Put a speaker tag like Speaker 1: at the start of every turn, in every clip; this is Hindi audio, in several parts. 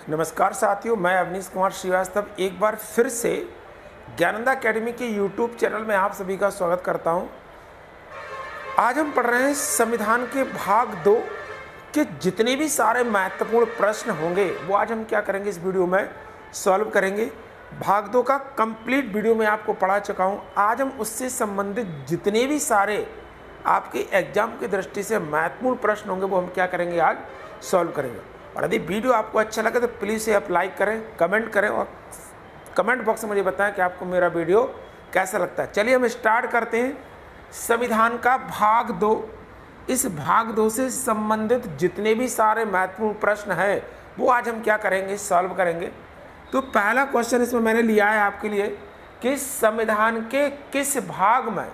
Speaker 1: नमस्कार साथियों, मैं अवनीश कुमार श्रीवास्तव एक बार फिर से ज्ञानंदा एकेडमी के यूट्यूब चैनल में आप सभी का स्वागत करता हूं। आज हम पढ़ रहे हैं संविधान के भाग 2 के जितने भी सारे महत्वपूर्ण प्रश्न होंगे वो आज हम क्या करेंगे, इस वीडियो में सॉल्व करेंगे। भाग 2 का कंप्लीट वीडियो में आपको पढ़ा चुका हूं। आज हम उससे संबंधित जितने भी सारे आपके एग्जाम की दृष्टि से महत्वपूर्ण प्रश्न होंगे वो हम क्या करेंगे, आज सॉल्व करेंगे। और यदि वीडियो आपको अच्छा लगे तो प्लीज़ से आप लाइक करें, कमेंट करें और कमेंट बॉक्स में मुझे बताएं कि आपको मेरा वीडियो कैसा लगता है। चलिए हम स्टार्ट करते हैं। संविधान का भाग 2, इस भाग 2 से संबंधित जितने भी सारे महत्वपूर्ण प्रश्न हैं वो आज हम क्या करेंगे, सॉल्व करेंगे। तो पहला क्वेश्चन इसमें मैंने लिया है आपके लिए कि संविधान के किस भाग में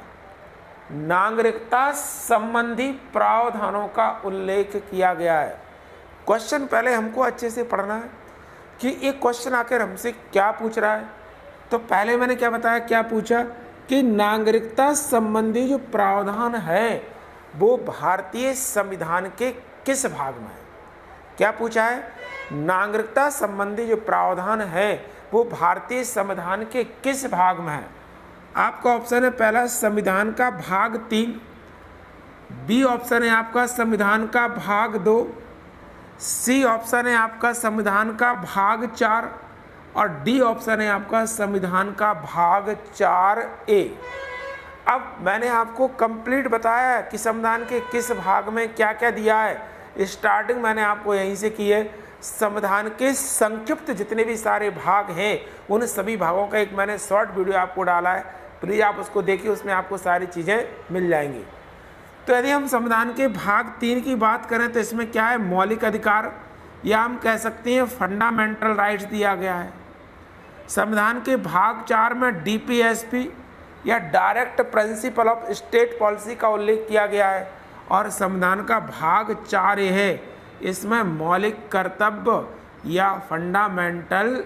Speaker 1: नागरिकता संबंधी प्रावधानों का उल्लेख किया गया है। क्वेश्चन पहले हमको अच्छे से पढ़ना है कि एक क्वेश्चन आकर हमसे क्या पूछ रहा है। तो पहले मैंने क्या बताया, क्या पूछा कि नागरिकता संबंधी जो प्रावधान है वो भारतीय संविधान के किस भाग में है। क्या पूछा है, नागरिकता संबंधी जो प्रावधान है वो भारतीय संविधान के किस भाग में है। आपका ऑप्शन है पहला संविधान का भाग 3, बी ऑप्शन है आपका संविधान का भाग 2, सी ऑप्शन है आपका संविधान का भाग 4 और डी ऑप्शन है आपका संविधान का भाग 4A। अब मैंने आपको कंप्लीट बताया है कि संविधान के किस भाग में क्या क्या दिया है। स्टार्टिंग मैंने आपको यहीं से की है। संविधान के संक्षिप्त जितने भी सारे भाग हैं उन सभी भागों का एक मैंने शॉर्ट वीडियो आपको डाला है, प्लीज़ आप उसको देखिए, उसमें आपको सारी चीज़ें मिल जाएंगी। तो यदि हम संविधान के भाग 3 की बात करें तो इसमें क्या है, मौलिक अधिकार या हम कह सकते हैं फंडामेंटल राइट्स दिया गया है। संविधान के भाग 4 में डीपीएसपी या direct principle of state policy का उल्लेख किया गया है। और संविधान का भाग 4A है, इसमें मौलिक कर्तव्य या फंडामेंटल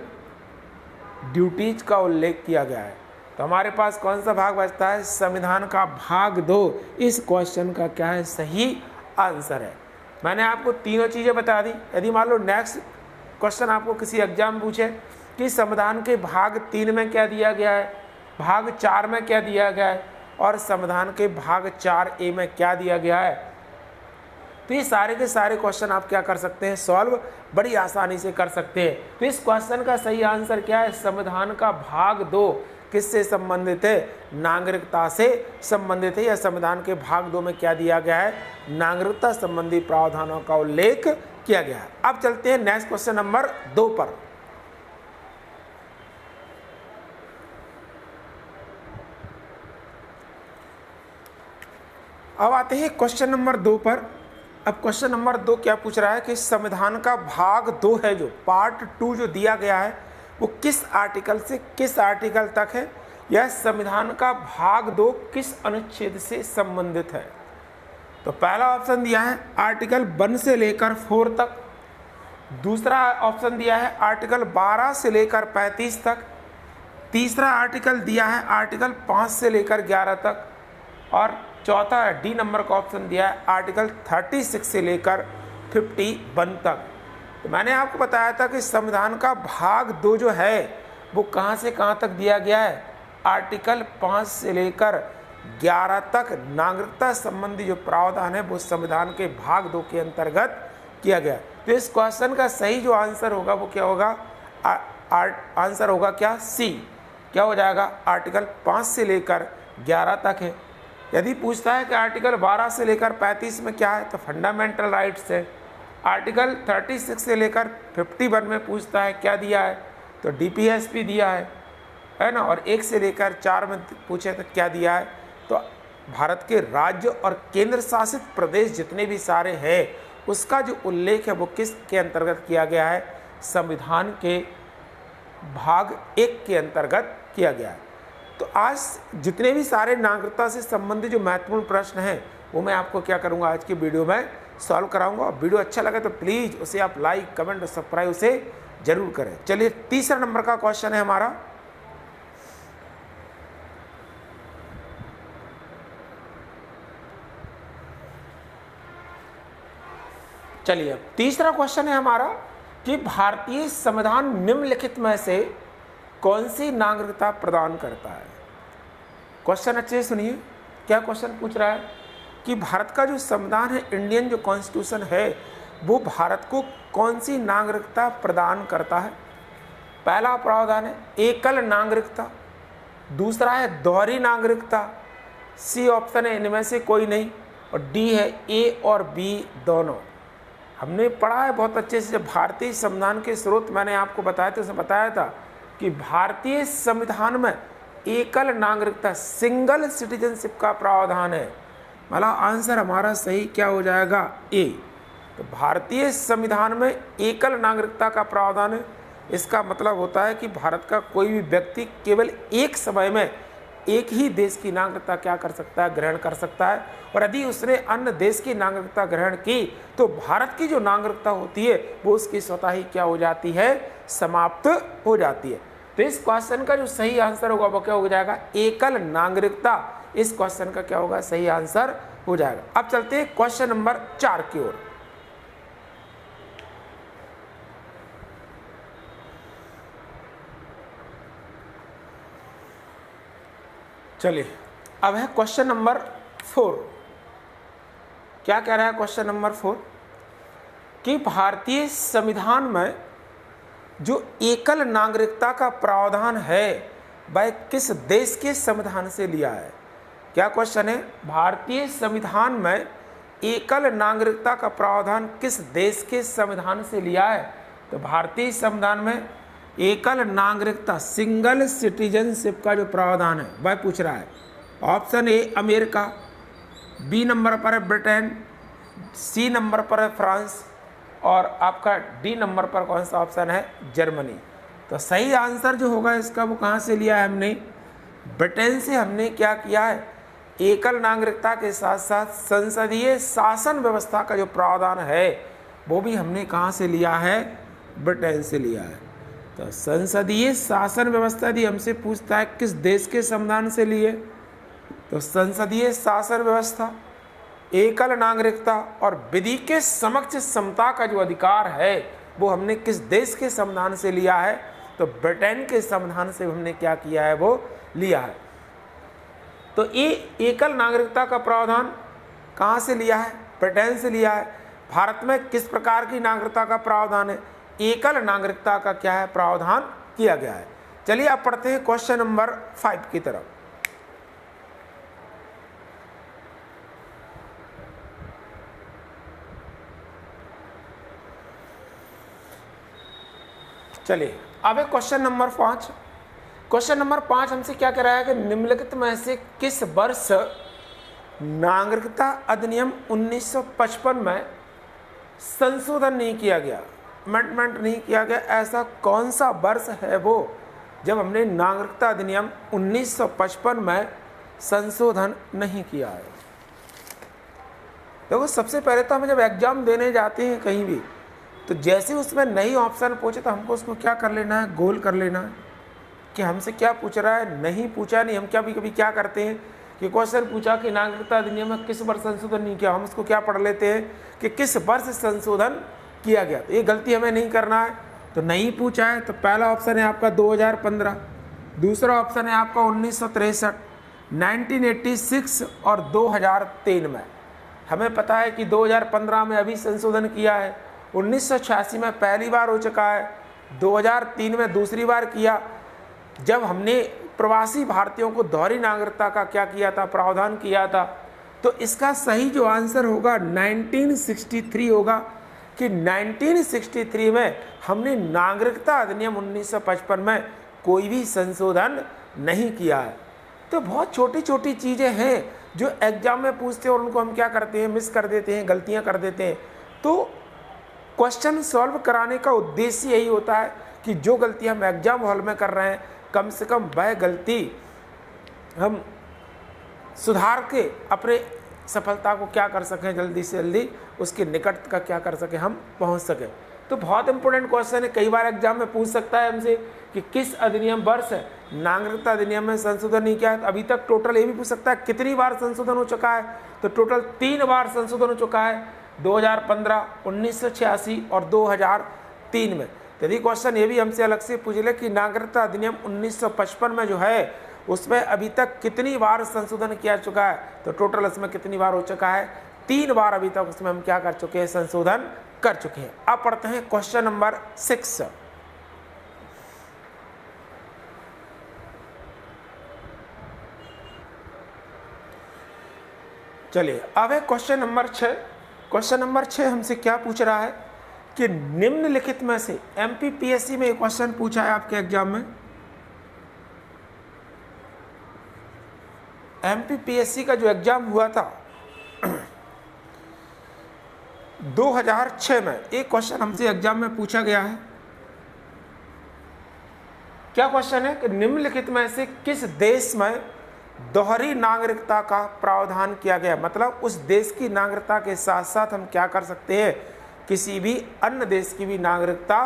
Speaker 1: ड्यूटीज का उल्लेख किया गया है। तो हमारे पास कौन सा भाग बचता है, संविधान का भाग 2। इस क्वेश्चन का क्या है, सही आंसर है। मैंने आपको तीनों चीज़ें बता दी। यदि मान लो नेक्स्ट क्वेश्चन आपको किसी एग्जाम पूछे कि संविधान के भाग 3 में क्या दिया गया है, भाग 4 में क्या दिया गया है और संविधान के भाग 4A में क्या दिया गया है, तो ये सारे के सारे क्वेश्चन आप क्या कर सकते हैं, सॉल्व बड़ी आसानी से कर सकते हैं। तो इस क्वेश्चन का सही आंसर क्या है, संविधान का भाग 2 किससे संबंधित है, नागरिकता से संबंधित है। या संविधान के भाग 2 में क्या दिया गया है, नागरिकता संबंधी प्रावधानों का उल्लेख किया गया है। अब चलते हैं नेक्स्ट क्वेश्चन नंबर 2 पर। अब आते हैं क्वेश्चन नंबर 2 पर। अब क्वेश्चन नंबर 2 क्या पूछ रहा है कि संविधान का भाग 2 है, जो पार्ट 2 जो दिया गया है वो किस आर्टिकल से किस आर्टिकल तक है, या संविधान का भाग 2 किस अनुच्छेद से संबंधित है। तो पहला ऑप्शन दिया है आर्टिकल 1 से लेकर 4 तक, दूसरा ऑप्शन दिया है आर्टिकल 12 से लेकर 35 तक, तीसरा आर्टिकल दिया है आर्टिकल 5 से लेकर 11 तक और चौथा डी नंबर का ऑप्शन दिया है आर्टिकल 36 से लेकर 51 तक। तो मैंने आपको बताया था कि संविधान का भाग 2 जो है वो कहाँ से कहाँ तक दिया गया है, आर्टिकल 5 से लेकर 11 तक नागरिकता संबंधी जो प्रावधान है वो संविधान के भाग 2 के अंतर्गत किया गया। तो इस क्वेश्चन का सही जो आंसर होगा वो क्या होगा, आंसर होगा क्या, सी। क्या हो जाएगा, आर्टिकल 5 से लेकर 11 तक है। यदि पूछता है कि आर्टिकल 12 से लेकर 35 में क्या है, तो फंडामेंटल राइट्स है। आर्टिकल 36 से लेकर 51 में पूछता है क्या दिया है, तो डीपीएसपी दिया है ना। और 1 से लेकर 4 में पूछे तो क्या दिया है, तो भारत के राज्य और केंद्र शासित प्रदेश जितने भी सारे हैं उसका जो उल्लेख है वो किस के अंतर्गत किया गया है, संविधान के भाग 1 के अंतर्गत किया गया है। तो आज जितने भी सारे नागरिकता से संबंधित जो महत्वपूर्ण प्रश्न हैं वो मैं आपको क्या करूंगा, आज की वीडियो में सॉल्व कराऊंगा। वीडियो अच्छा लगे तो प्लीज़ उसे आप लाइक, कमेंट और सब्सक्राइब उसे जरूर करें। चलिए तीसरा नंबर का क्वेश्चन है हमारा। चलिए अब तीसरा क्वेश्चन है हमारा कि भारतीय संविधान निम्नलिखित में से कौन सी नागरिकता प्रदान करता है। क्वेश्चन अच्छे से सुनिए, क्या क्वेश्चन पूछ रहा है कि भारत का जो संविधान है, इंडियन जो कॉन्स्टिट्यूशन है, वो भारत को कौन सी नागरिकता प्रदान करता है। पहला प्रावधान है एकल नागरिकता, दूसरा है दोहरी नागरिकता, सी ऑप्शन है इनमें से कोई नहीं, और डी है ए और बी दोनों। हमने पढ़ा है बहुत अच्छे से, जब भारतीय संविधान के स्रोत मैंने आपको बताया था, उसमें बताया था कि भारतीय संविधान में एकल नागरिकता, सिंगल सिटीजनशिप का प्रावधान है। मतलब आंसर हमारा सही क्या हो जाएगा, ए। तो भारतीय संविधान में एकल नागरिकता का प्रावधान है। इसका मतलब होता है कि भारत का कोई भी व्यक्ति केवल एक समय में एक ही देश की नागरिकता क्या कर सकता है, ग्रहण कर सकता है। और यदि उसने अन्य देश की नागरिकता ग्रहण की तो भारत की जो नागरिकता होती है वो उसकी स्वतः ही क्या हो जाती है, समाप्त हो जाती है। तो इस क्वेश्चन का जो सही आंसर होगा वो क्या हो जाएगा, एकल नागरिकता। इस क्वेश्चन का क्या होगा, सही आंसर हो जाएगा। अब चलते हैं क्वेश्चन नंबर 4 की ओर। चलिए, अब है क्वेश्चन नंबर 4। क्या कह रहा है क्वेश्चन नंबर 4 कि भारतीय संविधान में जो एकल नागरिकता का प्रावधान है वह किस देश के संविधान से लिया है। क्या क्वेश्चन है, भारतीय संविधान में एकल नागरिकता का प्रावधान किस देश के संविधान से लिया है। तो भारतीय संविधान में एकल नागरिकता, सिंगल सिटीजनशिप का जो प्रावधान है वह पूछ रहा है। Option A America, B number पर है ब्रिटेन, सी नंबर पर है फ्रांस, और आपका डी नंबर पर कौन सा ऑप्शन है, जर्मनी। तो सही आंसर जो होगा इसका वो कहाँ से लिया है हमने, ब्रिटेन से हमने क्या किया है, एकल नागरिकता के साथ साथ संसदीय शासन व्यवस्था का जो प्रावधान है वो भी हमने कहाँ से लिया है, ब्रिटेन से लिया है। तो संसदीय शासन व्यवस्था यदि हमसे पूछता है किस देश के संविधान से लिए, तो संसदीय शासन व्यवस्था, एकल नागरिकता और विधि के समक्ष समता का जो अधिकार है वो हमने किस देश के संविधान से लिया है। तो ब्रिटेन के संविधान से हमने क्या किया है, वो लिया है। तो ये एकल नागरिकता का प्रावधान कहाँ से लिया है, ब्रिटेन से लिया है। भारत में किस प्रकार की नागरिकता का प्रावधान है, एकल नागरिकता का क्या है, प्रावधान किया गया है। चलिए अब पढ़ते हैं क्वेश्चन नंबर 5 की तरफ। चलिए अब है क्वेश्चन नंबर 5। क्वेश्चन नंबर 5 हमसे क्या कह रहा है कि निम्नलिखित में से किस वर्ष नागरिकता अधिनियम 1955 में संशोधन नहीं किया गया, अमेंडमेंट नहीं किया गया। ऐसा कौन सा वर्ष है वो जब हमने नागरिकता अधिनियम 1955 में संशोधन नहीं किया है। देखो सबसे पहले तो हमें जब एग्जाम देने जाते हैं कहीं भी, तो जैसे उसमें नई ऑप्शन पूछे तो हमको उसको क्या कर लेना है, गोल कर लेना है कि हमसे क्या पूछ रहा है। नहीं पूछा नहीं, हम क्या कभी क्या करते हैं कि क्वेश्चन पूछा कि नागरिकता अधिनियम में किस वर्ष संशोधन नहीं किया, हम उसको क्या पढ़ लेते हैं कि किस वर्ष संशोधन किया गया। तो ये गलती हमें नहीं करना है। तो नहीं पूछा है तो पहला ऑप्शन है आपका 2015, दूसरा ऑप्शन है आपका 1963, 1986 और 2003 में। हमें पता है कि 2015 में अभी संशोधन किया है, 1986 में पहली बार हो चुका है, 2003 में दूसरी बार किया जब हमने प्रवासी भारतीयों को दोहरी नागरिकता का क्या किया था, प्रावधान किया था। तो इसका सही जो आंसर होगा 1963 होगा कि 1963 में हमने नागरिकता अधिनियम 1955 में कोई भी संशोधन नहीं किया है। तो बहुत छोटी छोटी चीज़ें हैं जो एग्जाम में पूछते हैं और उनको हम क्या करते हैं, मिस कर देते हैं, गलतियां कर देते हैं। तो क्वेश्चन सॉल्व कराने का उद्देश्य यही होता है कि जो गलती हम एग्जाम हॉल में कर रहे हैं कम से कम वह गलती हम सुधार के अपने सफलता को क्या कर सकें, जल्दी से जल्दी उसके निकट का क्या कर सकें, हम पहुंच सकें। तो बहुत इंपॉर्टेंट क्वेश्चन है, कई बार एग्जाम में पूछ सकता है हमसे कि किस अधिनियम वर्ष नागरिकता अधिनियम में संशोधन नहीं किया है। अभी तक टोटल ये भी पूछ सकता है कितनी बार संशोधन हो चुका है। तो टोटल 3 बार संशोधन हो चुका है, 2015, 1986 और 3 में। यदि क्वेश्चन ये भी हमसे अलग से पूछ ले कि नागरिकता अधिनियम 1955 में जो है उसमें अभी तक कितनी बार संशोधन किया चुका है, तो टोटल इसमें कितनी बार हो चुका है, 3 बार अभी तक उसमें हम क्या कर चुके हैं, संशोधन कर चुके हैं। अब पढ़ते हैं क्वेश्चन नंबर 6। चलिए अब है क्वेश्चन नंबर 6। क्वेश्चन नंबर 6 हमसे क्या पूछ रहा है कि निम्नलिखित में से एमपीपीएससी में एक क्वेश्चन पूछा है आपके एग्जाम में। एमपीपीएससी का जो एग्जाम हुआ था 2006 में, एक क्वेश्चन हमसे एग्जाम में पूछा गया है। क्या क्वेश्चन है कि निम्नलिखित में से किस देश में दोहरी नागरिकता का प्रावधान किया गया, मतलब उस देश की नागरिकता के साथ साथ हम क्या कर सकते हैं, किसी भी अन्य देश की भी नागरिकता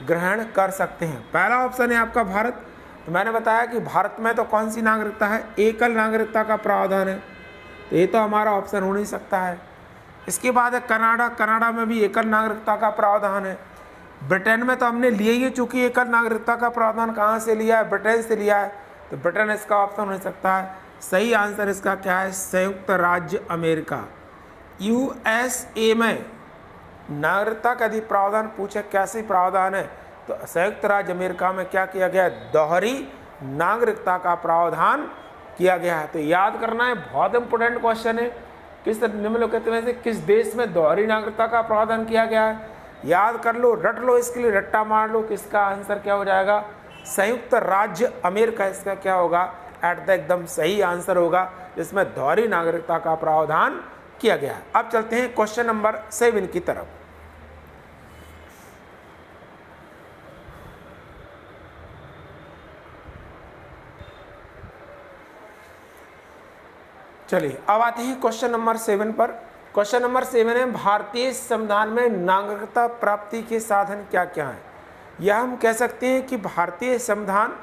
Speaker 1: ग्रहण कर सकते हैं। पहला ऑप्शन है आपका भारत। तो मैंने बताया कि भारत में तो कौन सी नागरिकता है, एकल नागरिकता का प्रावधान है, तो ये तो हमारा ऑप्शन हो नहीं सकता है। इसके बाद है कनाडा। कनाडा में भी एकल नागरिकता का प्रावधान है। ब्रिटेन में तो हमने लिए ही, चूंकि एकल नागरिकता का प्रावधान कहाँ से लिया है, ब्रिटेन से लिया है, तो ब्रिटेन इसका ऑप्शन हो सकता है। सही आंसर इसका क्या है, संयुक्त राज्य अमेरिका। यूएसए में नागरिकता का यदि प्रावधान पूछे कैसे प्रावधान है, तो संयुक्त राज्य अमेरिका में क्या किया गया है, दोहरी नागरिकता का प्रावधान किया गया है। तो याद करना है, बहुत इंपोर्टेंट क्वेश्चन है। किस निम्नलिखित में से किस देश में दोहरी नागरिकता का प्रावधान किया गया है, याद कर लो, रट लो, इसके लिए रट्टा मार लो, किसका आंसर क्या हो जाएगा, संयुक्त राज्य अमेरिका इसका क्या होगा, एट द एकदम सही आंसर होगा, जिसमें दोहरी नागरिकता का प्रावधान किया गया है। अब चलते हैं क्वेश्चन नंबर 7 की तरफ। चलिए अब आते हैं क्वेश्चन नंबर 7 पर। क्वेश्चन नंबर 7 है, भारतीय संविधान में नागरिकता प्राप्ति के साधन क्या क्या हैं। यह हम कह सकते हैं कि भारतीय संविधान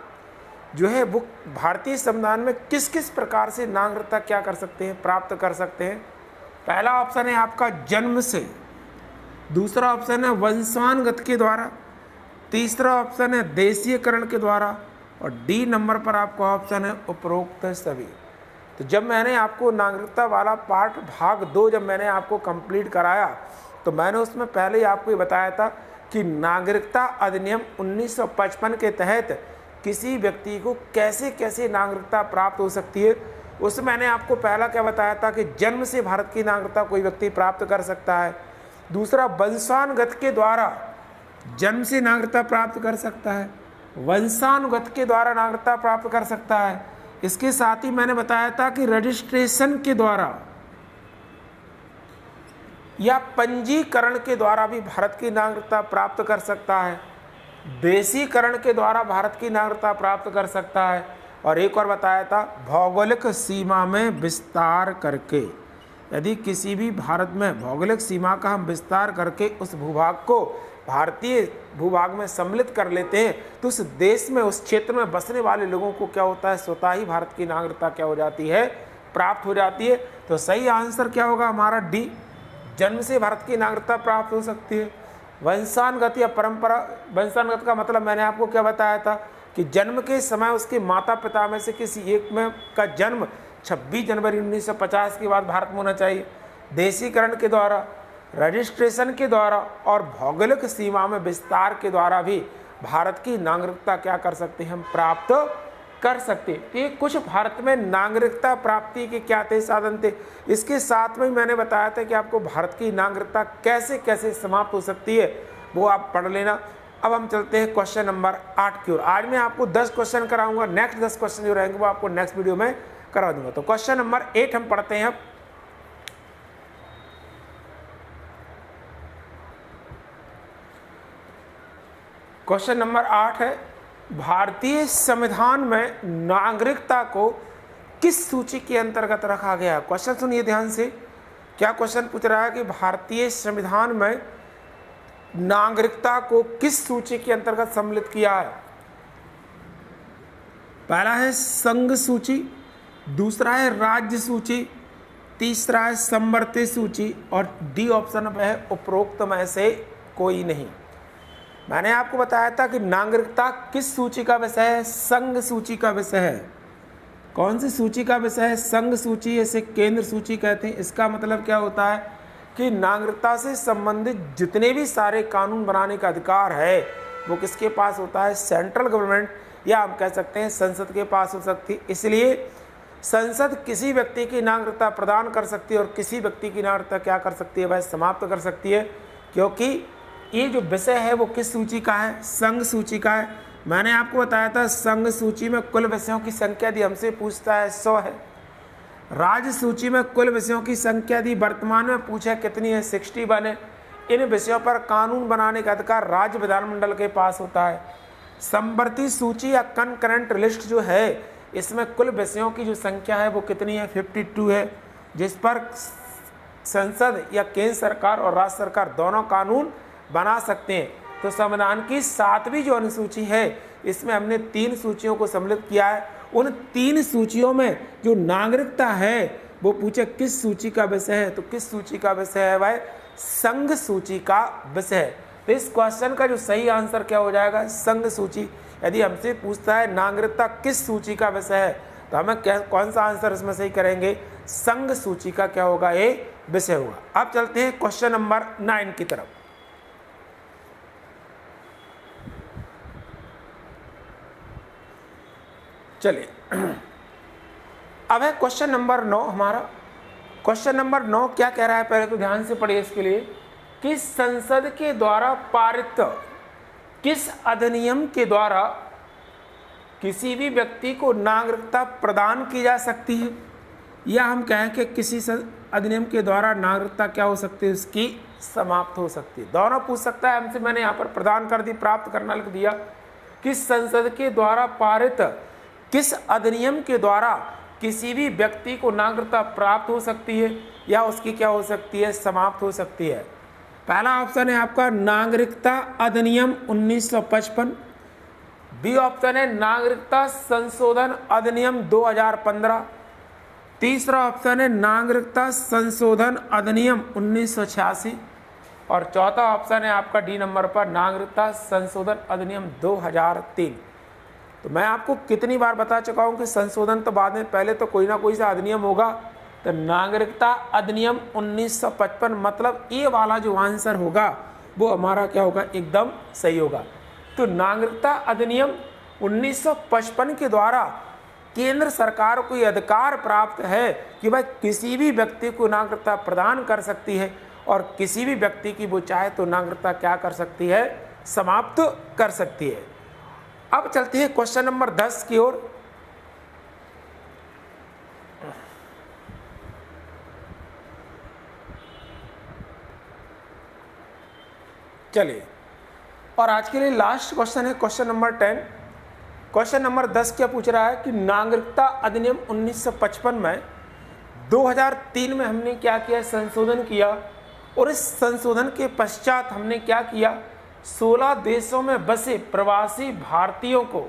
Speaker 1: जो है वो भारतीय संविधान में किस किस प्रकार से नागरिकता क्या कर सकते हैं, प्राप्त कर सकते हैं। पहला ऑप्शन है आपका जन्म से, दूसरा ऑप्शन है वंशानुगत के द्वारा, तीसरा ऑप्शन है देशीयकरण के द्वारा, और डी नंबर पर आपका ऑप्शन है उपरोक्त सभी। तो जब मैंने आपको नागरिकता वाला पार्ट भाग 2 जब मैंने आपको कंप्लीट कराया, तो मैंने उसमें पहले ही आपको ये बताया था कि नागरिकता अधिनियम 1955 के तहत किसी व्यक्ति को कैसे कैसे नागरिकता प्राप्त हो सकती है। उसमें मैंने आपको पहला क्या बताया था कि जन्म से भारत की नागरिकता कोई व्यक्ति प्राप्त कर सकता है, दूसरा वंशानुगत के द्वारा जन्म से नागरिकता प्राप्त कर सकता है, वंशानुगत के द्वारा नागरिकता प्राप्त कर सकता है। इसके साथ ही मैंने बताया था कि रजिस्ट्रेशन के द्वारा या पंजीकरण के द्वारा भी भारत की नागरिकता प्राप्त कर सकता है, देशीकरण के द्वारा भारत की नागरिकता प्राप्त कर सकता है, और एक और बताया था भौगोलिक सीमा में विस्तार करके। यदि किसी भी भारत में भौगोलिक सीमा का हम विस्तार करके उस भूभाग को भारतीय भूभाग में सम्मिलित कर लेते हैं, तो उस देश में उस क्षेत्र में बसने वाले लोगों को क्या होता है, स्वतः ही भारत की नागरिकता क्या हो जाती है, प्राप्त हो जाती है। तो सही आंसर क्या होगा हमारा डी, जन्म से भारत की नागरिकता प्राप्त हो सकती है। वंशानुगत या परंपरा, वंशानुगत का मतलब मैंने आपको क्या बताया था कि जन्म के समय उसके माता पिता में से किसी एक में का जन्म 26 जनवरी 1950 के बाद भारत में होना चाहिए। देशीकरण के द्वारा, रजिस्ट्रेशन के द्वारा और भौगोलिक सीमा में विस्तार के द्वारा भी भारत की नागरिकता क्या कर सकते हैं, हम प्राप्त कर सकते। तो ये कुछ भारत में नागरिकता प्राप्ति के क्या थे, साधन थे। इसके साथ में मैंने बताया था कि आपको भारत की नागरिकता कैसे कैसे समाप्त हो सकती है, वो आप पढ़ लेना। अब हम चलते हैं क्वेश्चन नंबर 8 की ओर। आज मैं आपको 10 क्वेश्चन कराऊंगा, नेक्स्ट 10 क्वेश्चन जो रहेंगे वो आपको नेक्स्ट वीडियो में करा दूंगा। तो क्वेश्चन नंबर 8 हम पढ़ते हैं। अब क्वेश्चन नंबर 8 है, भारतीय संविधान में नागरिकता को किस सूची के अंतर्गत रखा गया। क्वेश्चन सुनिए ध्यान से। क्या क्वेश्चन पूछ रहा है कि भारतीय संविधान में नागरिकता को किस सूची के अंतर्गत सम्मिलित किया है। पहला है संघ सूची, दूसरा है राज्य सूची, तीसरा है समवर्ती सूची, और डी ऑप्शन पे है उपरोक्त में से कोई नहीं। मैंने आपको बताया था कि नागरिकता किस सूची का विषय है? संघ सूची का विषय है। कौन सी सूची का विषय है? संघ सूची, इसे केंद्र सूची कहते हैं। इसका मतलब क्या होता है कि नागरिकता से संबंधित जितने भी सारे कानून बनाने का अधिकार है वो किसके पास होता है? सेंट्रल गवर्नमेंट, या हम कह सकते हैं संसद के पास हो सकती है। इसलिए संसद किसी व्यक्ति की नागरिकता प्रदान कर सकती है और किसी व्यक्ति की नागरिकता क्या कर सकती है? वह समाप्त कर सकती है, क्योंकि ये जो विषय है वो किस सूची का है? संघ सूची का है। मैंने आपको बताया था संघ सूची में कुल विषयों की संख्या दी, हमसे पूछता है 100 है। राज्य सूची में कुल विषयों की संख्या दी, वर्तमान में पूछा कितनी है? 61 है। इन विषयों पर कानून बनाने का अधिकार राज्य विधानमंडल के पास होता है। समवर्ती सूची या कनकरेंट लिस्ट जो है, इसमें कुल विषयों की जो संख्या है वो कितनी है? 52 है, जिस पर संसद या केंद्र सरकार और राज्य सरकार दोनों कानून बना सकते हैं। तो संविधान की 7वीं जो अनुसूची है, इसमें हमने 3 सूचियों को सम्मिलित किया है। उन 3 सूचियों में जो नागरिकता है वो पूछे किस सूची का विषय है, तो किस सूची का विषय है? वह संघ सूची का विषय है। तो इस क्वेश्चन का जो सही आंसर क्या हो जाएगा? संघ सूची। यदि हमसे पूछता है नागरिकता किस सूची का विषय है, तो हमें कौन सा आंसर इसमें सही करेंगे? संघ सूची का क्या होगा? ये विषय होगा। अब चलते हैं क्वेश्चन नंबर 9 की तरफ। चलिए, अब है क्वेश्चन नंबर 9 हमारा। क्वेश्चन नंबर 9 क्या कह रहा है? पहले तो ध्यान से पढ़िए इसके लिए कि संसद के द्वारा पारित किस अधिनियम के द्वारा किसी भी व्यक्ति को नागरिकता प्रदान की जा सकती है, या हम कहें कि किसी अधिनियम के द्वारा नागरिकता क्या हो सकती है? उसकी समाप्त हो सकती है। दोनों पूछ सकता है हमसे। मैंने यहाँ पर प्रदान कर दी, प्राप्त करना लिख दिया कि संसद के द्वारा पारित किस अधिनियम के द्वारा किसी भी व्यक्ति को नागरिकता प्राप्त हो सकती है या उसकी क्या हो सकती है? समाप्त हो सकती है। पहला ऑप्शन है आपका नागरिकता अधिनियम 1955। बी ऑप्शन है नागरिकता संशोधन अधिनियम 2015। तीसरा ऑप्शन है नागरिकता संशोधन अधिनियम 1986 और चौथा ऑप्शन है आपका डी नंबर पर नागरिकता संशोधन अधिनियम 2003। तो मैं आपको कितनी बार बता चुका हूं कि संशोधन तो बाद में, पहले तो कोई ना कोई सा अधिनियम होगा। तो नागरिकता अधिनियम 1955 मतलब ये वाला जो आंसर होगा वो हमारा क्या होगा? एकदम सही होगा। तो नागरिकता अधिनियम 1955 के द्वारा केंद्र सरकार को ये अधिकार प्राप्त है कि वह किसी भी व्यक्ति को नागरिकता प्रदान कर सकती है और किसी भी व्यक्ति की वो चाहे तो नागरिकता क्या कर सकती है? समाप्त कर सकती है। अब चलते हैं क्वेश्चन नंबर 10 की ओर। चलिए, और आज के लिए लास्ट क्वेश्चन है क्वेश्चन नंबर 10। क्वेश्चन नंबर 10 क्या पूछ रहा है कि नागरिकता अधिनियम 1955 में 2003 में हमने क्या किया? संशोधन किया, और इस संशोधन के पश्चात हमने क्या किया? 16 देशों में बसे प्रवासी भारतीयों को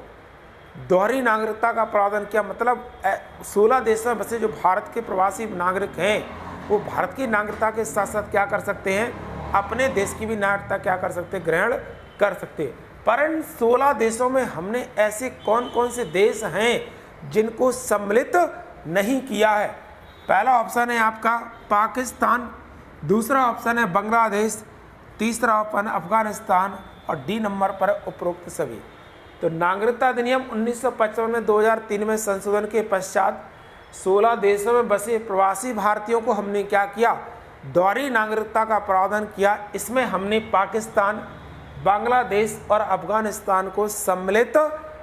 Speaker 1: दोहरी नागरिकता का प्रावधान किया। मतलब 16 देशों में बसे जो भारत के प्रवासी नागरिक हैं वो भारत की नागरिकता के साथ साथ क्या कर सकते हैं? अपने देश की भी नागरिकता क्या कर सकते हैं? ग्रहण कर सकते हैं। पर इन 16 देशों में हमने ऐसे कौन कौन से देश हैं जिनको सम्मिलित नहीं किया है? पहला ऑप्शन है आपका पाकिस्तान, दूसरा ऑप्शन है बांग्लादेश, तीसरा ऑप्शन है अफगानिस्तान और डी नंबर पर उपरोक्त सभी। तो नागरिकता अधिनियम 1955 में 2003 में संशोधन के पश्चात 16 देशों में बसे प्रवासी भारतीयों को हमने क्या किया? दोहरी नागरिकता का प्रावधान किया। इसमें हमने पाकिस्तान, बांग्लादेश और अफगानिस्तान को सम्मिलित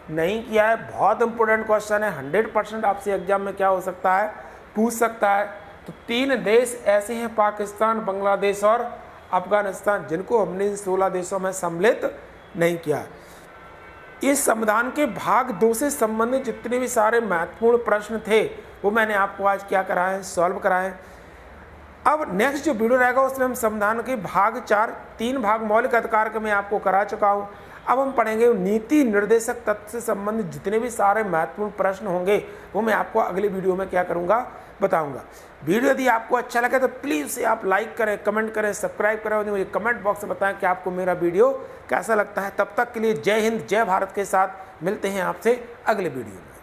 Speaker 1: नहीं किया है। बहुत इंपॉर्टेंट क्वेश्चन है, 100% आपसे एग्जाम में क्या हो सकता है? पूछ सकता है। तो 3 देश ऐसे हैं, पाकिस्तान, बांग्लादेश और अफगानिस्तान, जिनको हमने इन 16 देशों में सम्मिलित नहीं किया। इस संविधान के भाग 2 से संबंधित जितने भी सारे महत्वपूर्ण प्रश्न थे वो मैंने आपको आज क्या करा है? सॉल्व करा है। अब नेक्स्ट जो वीडियो रहेगा उसमें हम संविधान के भाग 4, 3 भाग मौलिक अधिकार के मैं आपको करा चुका हूँ। अब हम पढ़ेंगे नीति निर्देशक तत्व से संबंधित जितने भी सारे महत्वपूर्ण प्रश्न होंगे वो मैं आपको अगली वीडियो में क्या करूँगा? बताऊंगा। वीडियो यदि आपको अच्छा लगे तो प्लीज़ इसे आप लाइक करें, कमेंट करें, सब्सक्राइब करें और मुझे कमेंट बॉक्स में बताएं कि आपको मेरा वीडियो कैसा लगता है। तब तक के लिए जय हिंद, जय भारत के साथ मिलते हैं आपसे अगले वीडियो में।